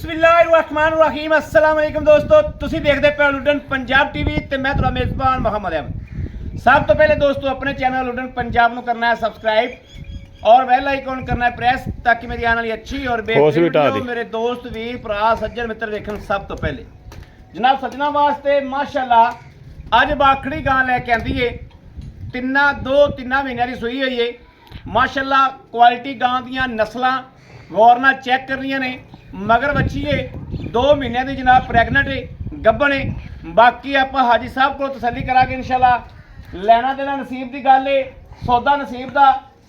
बिस्मिल्लाहिर्रहमानिर्रहीम अस्सलाम वालेकुम दोस्तों, तुसी देखते पे लुडन पंजाब टीवी ते मैं तुहाडा मेज़बान मोहम्मद अहमद। सब तो पहले दोस्तों अपने चैनल लुडन पंजाब को करना है सब्सक्राइब और बेल आइकॉन करना है प्रेस ताकि मेरी आने वाली अच्छी और बेहतरीन वीडियो मेरे दोस्त वीर भरा सज्जन मित्र देखन। सब तो पहले जनाब सज्जना वास्ते माशाअल्लाह अज बाखड़ी गां लैके आंदी है। दो तिना महीनों की सूई हुई है। माशाअल्लाह क्वालिटी गां दियां नस्लां गौर नाल चैक करनियां ने। मगर बच्ची है 2 महीनों की जनाब प्रैगनेंट है, गब्बन है। बाकी आप हाजी साहब को तसल्ली करांगे इंशाल्लाह। लैना देना नसीब की गल है, सौदा नसीब का।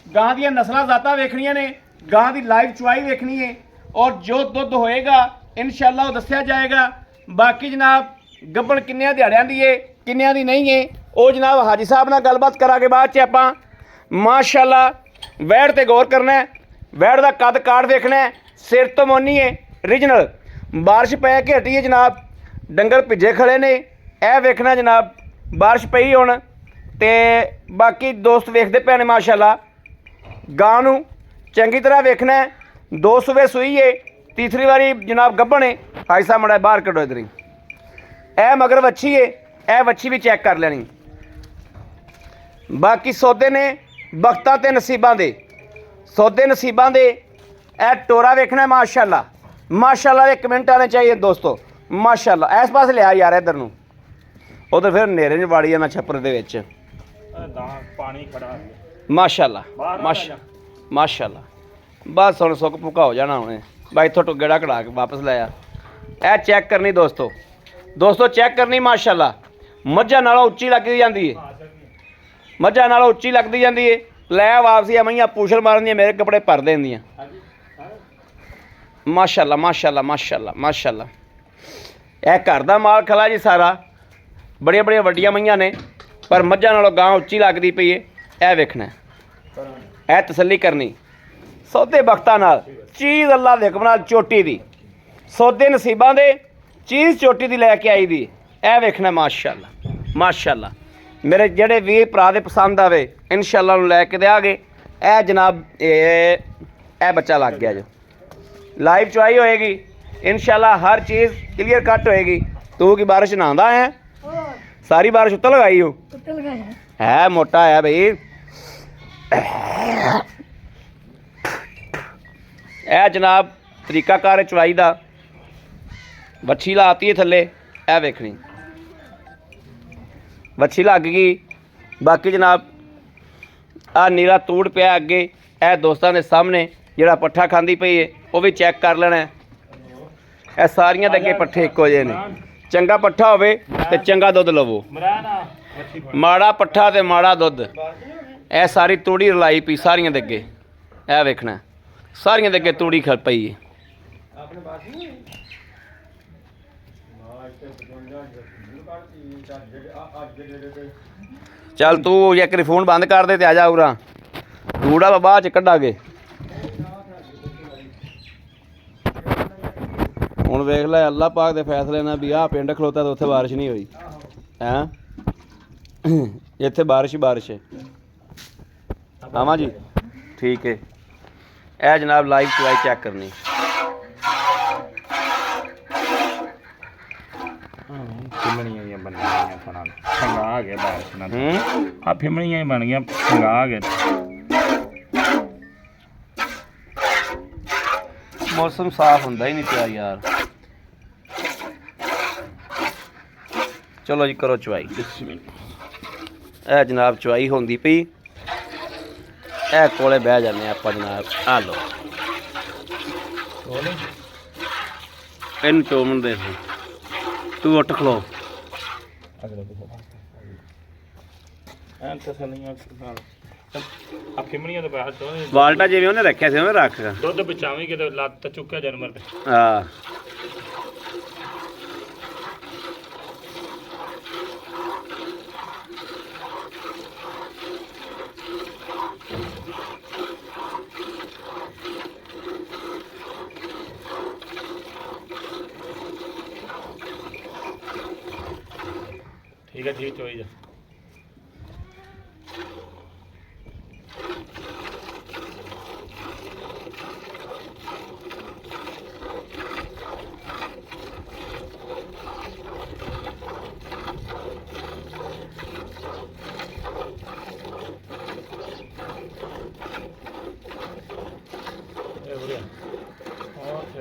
गां दियां नस्लां जातां वेखणियां ने, गां की लाइव चुआई वेखनी है और जो दुध होएगा इंशाल्लाह वो दस्सिया जाएगा। बाकी जनाब गब्बन किन्ने दिहाड़ियां दी है किन्नियां दी नहीं है वो जनाब हाजी साहब नाल गलबात करांगे बाद च। आपां माशाअल्लाह वैड़ ते गौर करना है, वैड़ का कद काठ देखना है, सिर तो मोनी है ओरिजिनल। बारिश पै के हटी है जनाब, डंगर भिजे खड़े ने, यह वेखना जनाब बारिश पई हुण ते बाकी दोस्त वेखते पे ने। माशाअल्लाह गां नूं चंगी तरह वेखना है। 2 सूबे सूई है, तीसरी बारी जनाब गब्बन है। भाई साहब मड़ा बाहर कड्डो इधर ही। ए मगर वच्छी है, ए वच्छी भी चैक कर लेनी। बाकी सौदे ने वक्तां ते नसीबां दे, सौदे नसीबां दे। ए टोरा वेखना है माशाअल्लाह। माशाअल्लाह के कमेंट आने चाहिए दोस्तों। माशाअल्लाह इस पास लिया यार इधर नूं, उधर फिर नेरे च वाड़ी जाना छप्पर दे विच। माशाअल्लाह माशाअल्लाह बस हुण सुक भुक्का हो जाना उन्हें। भाई इत्थों गेड़ा कढ़ा के वापस लाया। ए चैक करनी दोस्तों, दोस्तों चैक करनी। माशाअल्लाह मझां नालों उच्ची लगदी जांदी है, मझां नालों उच्ची लगदी जांदी है। लै वापसी मईयां पूछल मारन दियां मेरे कपड़े भर देंदियां। माशाअल्लाह माशाअल्लाह माशाअल्लाह माशाअल्लाह। यह घर का माल खला जी सारा। बड़िया बड़िया वड्डियां मईयां ने पर मझां नालों गां उच्ची लगदी पई है। यह वेखना यह तसल्ली करनी। सौदे वक्तां नाल चीज़ अल्लाह दे हुक्म नाल चोटी दी, सौदे नसीबां दे चीज़ चोटी दी लैके आई दी। यह वेखना माशाअल्लाह माशाअल्लाह। मेरे जेड़े वीर भरा दे पसंद आवे इंशाअल्लाह लैके देंगे। यह जनाब ए बच्चा लग गया जो लाइव चुआई होएगी इंशाअल्लाह। हर चीज़ क्लीयर कट होएगी। तू की बारिश नहांदा है? सारी बारिश उत्ते लगाई हो है? मोटा है भाई। यह जनाब तरीकाकार चुआई का। बच्छी लाती है थले, यह वेखनी बच्छी लग गई। बाकी जनाब आ नीला तूड़ पिया अगे। यह दोस्तों के सामने जिहड़ा पट्ठा खांदी पई है वह भी चैक कर लेना। यह सारियां दे अगे पट्ठे इक्को जे ने। चंगा पट्ठा होवे ते चंगा दुध लवो, माड़ा पट्ठा ते माड़ा दुध। यह सारी तूड़ी रलाई पई सारियां दे अगे। यह वेखना सारियां दे अगे तूड़ी खल पई है। चल तू एक फोन बंद कर दे ते आ जा उरा। तूड़ा बाद च कड्डांगे। हुण वेख लै अल्लाह पाक दे फैसले ना भी आ पिंड खलोता तो उत्थे बारिश नहीं हुई है। इत्थे बारिश ही बारिश है। आवां जी ठीक है। यह जनाब लाइव चुआई चैक करनी। फिमणियां बन गई थोड़ा संगा गए बारिश ना। हाँ फिमणियां बन गई संगा गए। मौसम साफ होंदा ही नहीं पिया यार। चलो जी करो चुआई। जनाब चुआई होंदी पई। ए कोले बह जाने आप जनाब। आ लो इन चोमन दे तू उठ खलो। बाल्टा जिवें उन्हें रखा से रख दुध बचावी कि लत्त चुक्या जानवर। हाँ ठीक है ठीक चोई जा।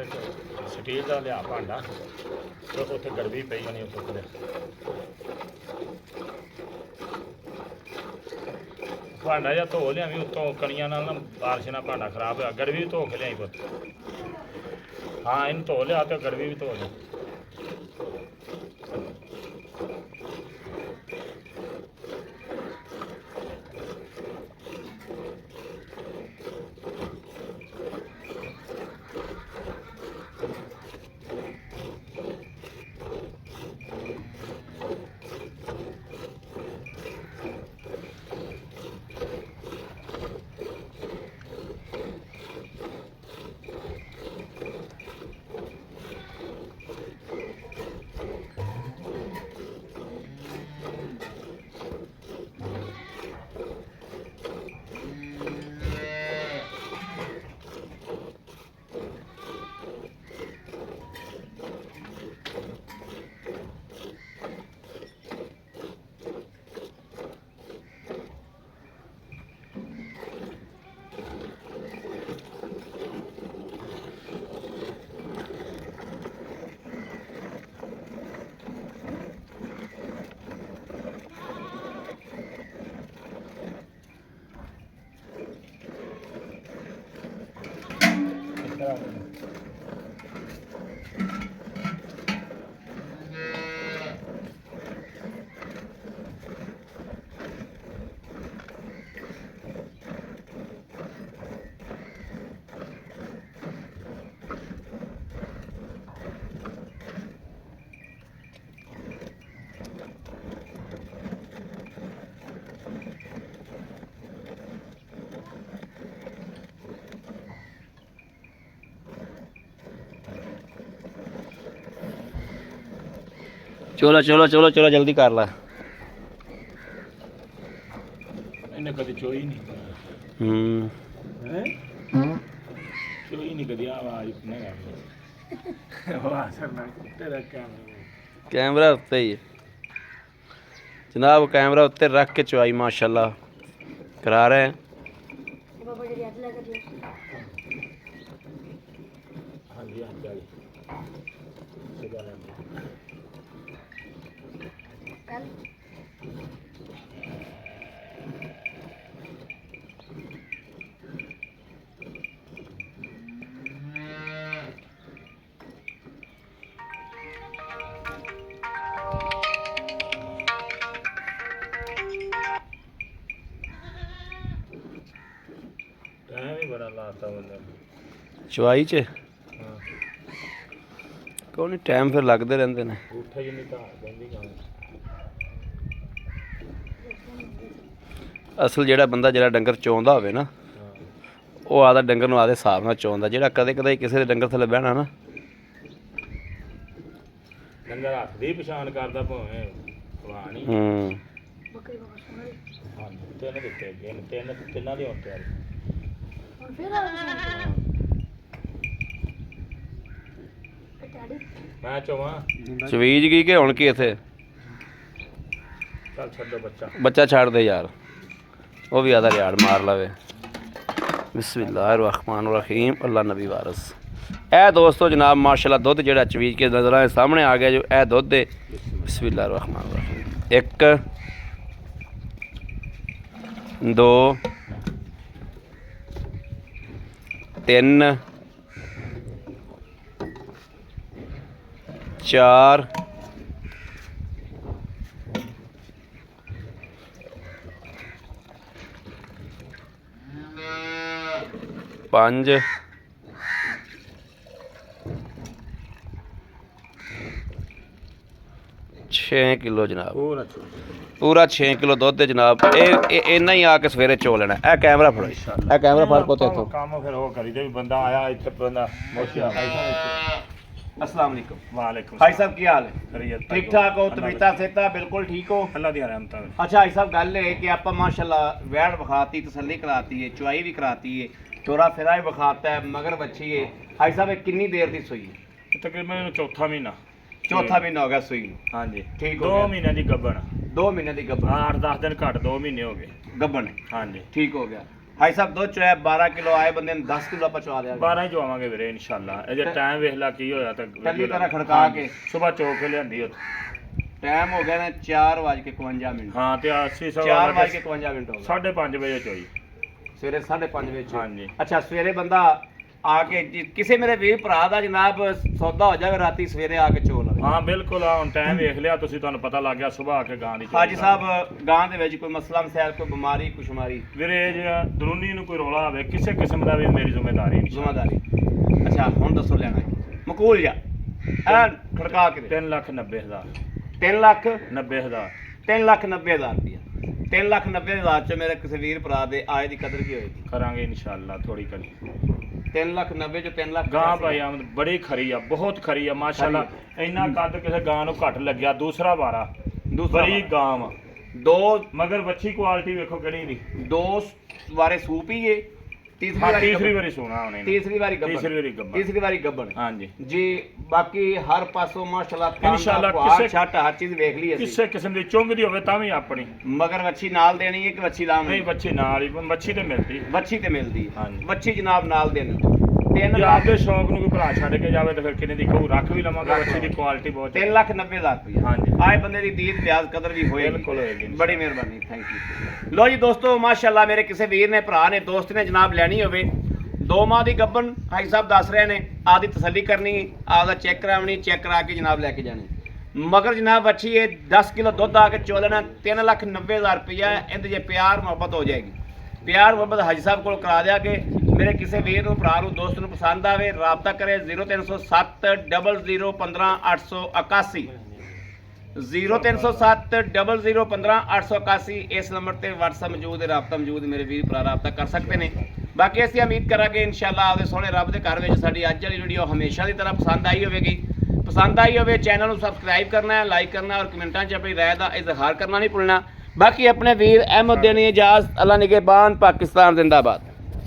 ਉੱਥੇ ਸਟੀਲ ਦਾ ਲਿਆ ਭਾਂਡਾ ਤੇ ਉੱਥੇ ਗੜਵੀ ਪਈ ਹੋਣੀ ਉੱਥੇ ਭਾਂਡਾ ਜਾਂ ਧੋ ਲਿਆਵੀਂ ਉੱਤੋਂ ਕਣੀਆਂ ਨਾਲ ਨਾ ਬਾਰਿਸ਼ ਨਾਲ ਭਾਂਡਾ ਖਰਾਬ ਹੋਇਆ ਗੜਵੀ ਵੀ ਧੋ ਕੇ ਲਿਆਈ ਪੁੱਤ ਹਾਂ ਇਹਨੂੰ ਧੋ ਲਿਆ ਤੇ ਗੜਵੀ ਵੀ ਧੋ ਲਿਆ ਚਲੋ ਚਲੋ ਚਲੋ ਚਲੋ ਜਲਦੀ ਕਰ ਲੈ ਇਹਨੇ ਕਦੇ ਚੋਈ ਨਹੀਂ ਹੈ ਚੋਈ ਨਹੀਂ ਕਦੀ ਆਵਾਜ਼ ਨਹੀਂ ਆਈ ਵਾਹ ਸਰ ਮੈਂ ਤੇਰਾ ਕੈਮਰਾ ਉੱਤੇ ਹੀ ਜਨਾਬ ਕੈਮਰਾ ਉੱਤੇ ਰੱਖ ਕੇ ਚਵਾਈ ਮਾਸ਼ਾਅੱਲਾ ਕਰਾ ਰਹੇ हैं ਹਾਂਜੀ ਹਾਂਜੀ ਸਿਗਾ ਲੈ ਟਾਈਮ ਹੀ ਬੜਾ ਲਾਤਾ ਬੰਦੇ ਚਵਾਈ 'ਚ ਹਾਂ ਕੋਈ ਨਹੀਂ ਟਾਈਮ ਫਿਰ ਲੱਗਦੇ ਰਹਿੰਦੇ ਨੇ ਉੱਠੇ ਜਿੰਨੀ ਧਾਰ ਬੰਦੀ ਕੰਮ ਅਸਲ ਜਿਹੜਾ ਬੰਦਾ ਜਿਹੜਾ ਡੰਗਰ ਚੋਂਦਾ ਹੋਵੇ ਨਾ ਉਹ ਆਦਾ ਡੰਗਰ ਨੂੰ ਆਦੇ ਹਿਸਾਬ ਨਾਲ ਚੋਂਦਾ ਜਿਹੜਾ ਕਦੇ ਕਦੇ ਕਿਸੇ ਦੇ ਡੰਗਰ ਥੱਲੇ ਬਹਿਣਾ ਨਾ ਡੰਗਰ ਹੱਥ ਦੀ ਪਛਾਣ ਕਰਦਾ ਭਾਵੇਂ ਖਵਾ ਨਹੀਂ ਹਾਂ ਤਿੰਨ ਦਿੱਤੇ ਅੱਗੇ ਤਿੰਨਾਂ ਦੀ ਹੁਣ ਤਿਆਰੀ ਮੈਂ ਚੋਵਾਂ ਚਵੀਜ ਗਈ ਕਿ ਹੁਣ ਕੀ ਇੱਥੇ ਚੱਲ ਛੱਡੋ ਬੱਚਾ ਛੱਡ ਦੇ ਯਾਰ ਉਹ ਵੀ ਆਦਾ ਰਿਆੜ ਮਾਰ ਲਵੇ ਬਿਸਮਿल्लाहिर्रहमानिर्रहीम अल्लाह नबी वारस ਇਹ ਦੋਸਤੋ ਜਨਾਬ ਮਾਸ਼ਾਅੱਲਾ ਦੁੱਧ ਜਿਹੜਾ ਚਵੀਜ ਕੇ ਨਜ਼ਰਾਂ ਦੇ ਸਾਹਮਣੇ ਆ ਗਿਆ ਜੋ ਇਹ ਦੁੱਧ ਦੇ ਬਿਸਮਿल्लाहिर्रहमानिर्रहीम 1 2 3 4 5 6 ਕਿਲੋ ਜਨਾਬ ਪੂਰਾ 6 ਕਿਲੋ ਦੁੱਧ ਜਨਾਬ ਇਹ ਇੰਨਾ ਹੀ ਆ ਕੇ ਸਵੇਰੇ ਚੋ ਲੈਣਾ ਇਹ ਕੈਮਰਾ ਫੜੋ ਇਹ ਕੈਮਰਾ ਫੜ ਪੋਤੇ ਇੱਥੋਂ ਕੰਮ ਫਿਰ ਉਹ ਕਰੀਦੇ ਵੀ ਬੰਦਾ ਆਇਆ ਇੱਥੇ ਬੰਦਾ ਮੋਸ਼ਾ अस्सलाम वालेकुम वालेकुम भाई साहब की हाल है खैरियत ठीक ठाक हो तबीयत सेहत बिल्कुल ठीक हो अल्लाह दी रहमत है अच्छा भाई साहब गल है कि आप माशाल्लाह वैड़ विखाती तसल्ली कराती है चुआई भी कराती है चोरा फिरा भी विखाता है मगर बच्ची है भाई साहब ये कितनी देर की सुई है तकरीबन चौथा महीना हो गया सुई हाँ जी ठीक 2 महीने की गब्बन 2 महीने की गब्बन 8-10 दिन घट 2 महीने हो गए गब्बन हाँ जी ठीक हो गया ਹਾਈ ਸਾਹਿਬ ਦੁੱਧ ਚੋਇਆ 12 ਕਿਲੋ ਆਏ ਬੰਦੇ ਨੂੰ 10 ਕਿਲੋ ਆਪਾਂ ਚਵਾ ਦਿਆਂਗੇ 12 ਹੀ ਚਵਾਵਾਂਗੇ ਵੀਰੇ ਇਨਸ਼ਾੱਲਾ। ਇਹ ਜੇ ਟਾਈਮ ਵੇਖ ਲਾ ਕੀ ਹੋਇਆ ਤਾਂ ਪਹਿਲੀ ਤਰ੍ਹਾਂ ਖੜਕਾ ਕੇ ਸਵੇਰ ਚੋ ਕੇ ਲਿਆਂਦੀ ਉੱਥੇ ਟਾਈਮ ਹੋ ਗਿਆ ਨੇ 4:51 ਮਿੰਟ। ਹਾਂ ਤੇ 80 4:51 ਮਿੰਟ ਹੋ ਗਏ 5:30 ਵਜੇ ਚੋਈ ਸਵੇਰੇ 5:30 ਵਜੇ ਹਾਂਜੀ। ਅੱਛਾ ਸਵੇਰੇ ਬੰਦਾ ਆ ਕੇ ਕਿਸੇ ਮੇਰੇ ਵੀਰ ਭਰਾ ਦਾ ਜਨਾਬ ਸੌਦਾ ਹੋ ਜਾਵੇ ਰਾਤੀ ਸਵੇਰੇ ਆ ਕੇ ਚੋ ਲਵੇ। ਹਾਂ ਬਿਲਕੁਲ ਆ ਹੁਣ ਟਾਈਮ ਵੇਖ ਲਿਆ ਤੁਸੀਂ, ਤੁਹਾਨੂੰ ਪਤਾ ਲੱਗ ਗਿਆ ਸਵੇਰ ਆ ਕੇ ਗਾਂ ਦੀ ਚੋਈ ਹਾਜੀ ਸਾਹਿਬ ਗਾਂ ਦੇ ਵਿੱਚ ਕੋਈ ਮਸਲਾ ਮਸੈਲ ਕੋਈ ਬਿਮਾਰੀ ਕੁਛ ਮਾਰੀ ਵੀਰੇ ਜੇ ਦਰੂਨੀ ਨੂੰ ਕੋਈ ਰੌਲਾ ਹੋਵੇ ਕਿਸੇ ਕਿਸਮ ਦਾ ਵੀ ਮੇਰੀ ਜ਼ਿੰਮੇਵਾਰੀ ਨਹੀਂ। ਜ਼ਿੰਮੇਦਾਰੀ। ਅੱਛਾ ਹੁਣ ਦੱਸੋ ਲੈਣਾ ਕੀ ਮਕੂਲ ਜਾ ਐ ਖੜਕਾ ਕੇ 3,90,000 3,90,000 3,90,000 ਰੁਪਇਆ 3,90,000 ਚ ਮੇਰੇ ਕਿਸੇ ਵੀਰ ਭਰਾ ਦੇ ਆਏ ਦੀ ਕਦਰ ਕੀ ਹੋਏਗੀ? ਕਰਾਂਗੇ ਇਨਸ਼ਾਅੱਲਾ ਥੋੜੀ ਕਰੀ 3,90,000 ਚ 3 ਲੱਖ ਗਾਂ ਭਾਈ ਆਮਦ ਬੜੀ ਖਰੀ ਆ, ਬਹੁਤ ਖਰੀ ਆ ਮਾਸ਼ਾਅੱਲਾ। ਇੰਨਾ ਕੱਦ ਕਿਸੇ ਗਾਂ ਨੂੰ ਘੱਟ ਲੱਗਿਆ। ਦੂਸਰਾ ਵਾਰਾ ਬੜੀ ਗਾਂ ਵਾ। ਦੋ ਮਗਰ ਵੱਛੀ ਕੁਆਲਿਟੀ ਵੇਖੋ ਕਿਹੜੀ ਦੀ। ਦੋ ਵਾਰੇ ਸੂਪ ਹੀ ਏ ਤੀਸਰੀ ਵਾਰੀ ਸੋਣਾ ਉਹਨੇ ਤੀਸਰੀ ਵਾਰੀ ਗੱਬਣ ਤੀਸਰੀ ਵਾਰੀ ਗੱਬਣ ਹਾਂਜੀ ਜੀ। ਬਾਕੀ ਹਰ ਪਾਸੋਂ ਮਾਸ਼ਾਅੱਲਾ ਇਨਸ਼ਾਅੱਲਾ ਕਿਸੇ ਛੱਟ ਹਰ ਚੀਜ਼ ਵੇਖ ਲਈ ਅਸੀਂ। ਕਿਸੇ ਕਿਸਮ ਦੀ ਚੁੰਗਦੀ ਹੋਵੇ ਤਾਂ ਵੀ ਆਪਣੀ। ਮਗਰ ਵੱਛੀ ਨਾਲ ਦੇਣੀ ਹੈ ਕਿ ਵੱਛੀ ਲਾਉਣੀ? ਨਹੀਂ ਵੱਛੀ ਨਾਲ ਹੀ, ਵੱਛੀ ਤੇ ਮਿਲਦੀ। ਵੱਛੀ ਤੇ ਮਿਲਦੀ ਹਾਂਜੀ। ਵੱਛੀ ਜਨਾਬ ਨਾਲ ਦੇਣੀ। ਜੇ ਆਪਦੇ ਸ਼ੌਕ ਨੂੰ ਕੋਈ ਭਰਾ ਛੱਡ ਕੇ ਜਾਵੇ ਤਾਂ ਫਿਰ ਕਿੰਨੇ ਦੀ ਕਹੂ ਰੱਖ ਵੀ ਲਵਾਂਗਾ। ਵੱਛੀ ਦੀ ਕੁਆਲਿਟੀ ਬਹੁਤ 3,90,000 ਰੁਪਇਆ। ਹਾਂਜੀ। ਆਏ ਬੰਦੇ ਦੀ ਦੀਦ ਵਿਆਜ ਕਦਰ ਵੀ ਹੋਏਗੀ। ਬਿਲਕੁਲ ਹੋਏਗੀ। ਬੜੀ ਮਿਹਰਬਾਨੀ, ਥੈਂਕ ਯੂ। ਲੋ ਜੀ ਦੋਸਤੋ ਮਾਸ਼ਾਅੱਲਾ ਮੇਰੇ ਕਿਸੇ ਵੀਰ ਨੇ ਭਰਾ ਨੇ ਦੋਸਤ ਨੇ ਜਨਾਬ ਲੈਣੀ ਹੋਵੇ 2 ਮਾਹ ਦੀ ਗੱਬਨ ਹਾਈ ਸਾਹਿਬ ਦੱਸ ਰਹੇ ਨੇ, ਆਪਦੀ ਤਸੱਲੀ ਕਰਨੀ, ਆਪਦਾ ਚੈੱਕ ਕਰਾਉਣੀ, ਚੈੱਕ ਕਰਾ ਕੇ ਜਨਾਬ ਲੈ ਕੇ ਜਾਣੀ। ਮਗਰ ਜਨਾਬ ਵੱਛੀ ਇਹ 10 ਕਿਲੋ ਦੁੱਧ ਆ ਕੇ ਚੋ ਲੈਣਾ 3,90,000 ਰੁਪਇਆ। ਇਹਦੇ ਜੇ ਪਿਆਰ ਮੁਹੱਬਤ ਹੋ ਜਾਏਗੀ। ਪਿਆਰ ਮੁਹੱਬਤ ਹਾਜੀ ਸਾਹਿਬ ਕੋਲ ਕਰਾ ਦਿਆ ਕਿ ਮੇਰੇ ਕਿਸੇ ਵੀਰ ਨੂੰ ਭਰਾ ਨੂੰ ਦੋਸਤ ਨੂੰ ਪਸੰਦ ਆਵੇ ਰਾਬਤਾ ਕਰੇ 0307 00 15 881 0307 00 15 881। ਇਸ ਨੰਬਰ ਤੇ WhatsApp ਮੌਜੂਦ ਹੈ, ਰਾਬਤਾ ਮੌਜੂਦ ਹੈ। ਮੇਰੇ ਵੀਰ ਭਰਾ ਰਾਬਤਾ ਕਰ ਸਕਦੇ ਨੇ। ਬਾਕੀ ਅਸੀਂ ਉਮੀਦ ਕਰਾਂਗੇ ਇਨਸ਼ਾਅੱਲਾ ਆਪਦੇ ਸੋਹਣੇ ਰੱਬ ਦੇ ਘਰ ਵਿੱਚ ਸਾਡੀ ਅੱਜ ਵਾਲੀ ਵੀਡੀਓ ਹਮੇਸ਼ਾ ਦੀ ਤਰ੍ਹਾਂ ਪਸੰਦ ਆਈ ਹੋਵੇਗੀ। ਪਸੰਦ ਆਈ ਹੋਵੇ ਚੈਨਲ ਨੂੰ ਸਬਸਕ੍ਰਾਈਬ ਕਰਨਾ ਹੈ, ਲਾਈਕ ਕਰਨਾ ਔਰ ਕਮੈਂਟਾਂ 'ਚ ਆਪਣੀ ਰਾਏ ਦਾ ਇਜ਼ਹਾਰ ਕਰਨਾ ਨਹੀਂ ਭੁੱਲਣਾ। ਬਾਕੀ ਆਪਣੇ ਵੀਰ ਅਹਿਮਦ ਦੇਣੀ ਇਜਾਜ਼ਤ। ਅੱਲਾ ਨਿਗਹਿਬਾਨ। ਪਾਕਿਸਤਾਨ ਜ਼ਿੰਦਾਬਾਦ।